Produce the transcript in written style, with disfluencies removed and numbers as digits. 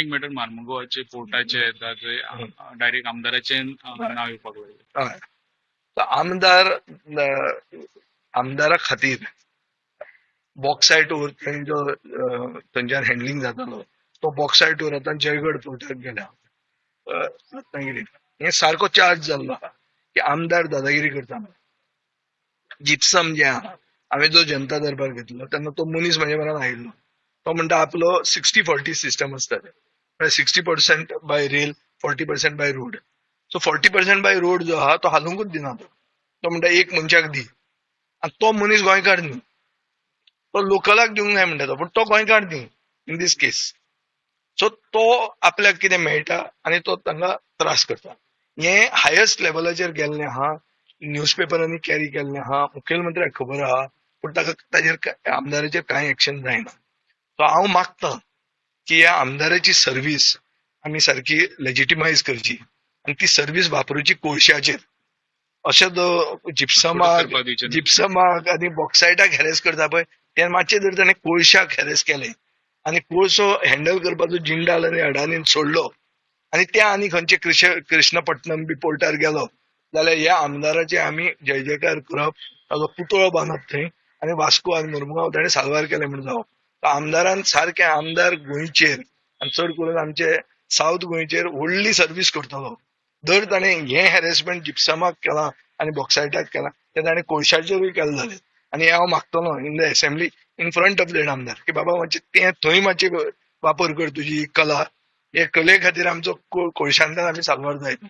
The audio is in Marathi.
मॅटर मार्मुगोवाचे पोर्टाचे येता थंय डायरेक्ट आमदाराचे नाव येवपाक लागलें. हय आमदारा खातीर बॉक्सायट थंयच्यान हँडलिंग जातालो तो बॉक्सायट आतां जयगड पोर्टाक गेला रत्नागिरी. हे सारको चार्ज जाल्लो आहा की आमदार दादागिरी करता. जिप्सम जे आहा हांवें जो जनता दरबार घेतलो तेन्ना तो मनीस म्हाजे बरोबर आयिल्लो. तो म्हणटा आपलो 60-40 सिस्टम आसताले, 60% bye rail, 40% by road. So 40% by road जो आहा तो हालूंकूच दिना. तो म्हणटा एक मनशाक दी, आनी तो मनीस गोंयकार न्ही, तो लोकलाक दिवंक जाय म्हणटा तो, पूण तो गोंयकार न्ही इन दीस केस. सो तो आपल्याक कितें मेळटा आनी तो तांकां त्रास करता. हे हायस्ट लेवलाचेर गेल्लें आहा, न्यूजपेपरांनी कॅरी केल्लें आहा, मुखेलमंत्र्याक खबर आहा, पूण ताका ताजेर आमदाराचेर कांय एक्शन जायना. सो हांव मागतां की ह्या आमदाराची सर्व्हिस आमी सारकी लेजिटिमायज करची आनी ती सर्व्हिस वापरची कोळशाचेर. अशें जिप्समाक आनी बॉक्सायटाक हॅरेस करता पळय ते मातशें जर ताणें कोळशाक हॅरेस केलें आनी कोळसो हँडल करपाचो जिंडाल आनी अडानीन सोडलो आनी त्या आनी खंयचे कृष्णपट्टणम बी पोर्टार गेलो जाल्यार ह्या आमदाराचे आमी जय जयकार करप, ताजो पुतळो बांदप थंय आनी वास्को आनी मुरमुगांव ताणें साल्वार केलें म्हणून जावप. आमदारान सारके आमदार गोंयचेर आनी चड करून आमचे साऊथ गोंयचेर व्हडली सर्व्हिस करतलो. जर ताणें हे हॅरेसमेंट जिप्समाक केला आनी बॉक्सायटाक केला ते ताणें कोळशाचेरूय केलें जालें. आनी हांव मागतलो in the assembly in front of that आमदार की बाबा मातशें तें थंय मातशें वापर कर तुजी कला. हे कले खातीर आमचो कोळशांतल्यान आमी साल्वार जायत.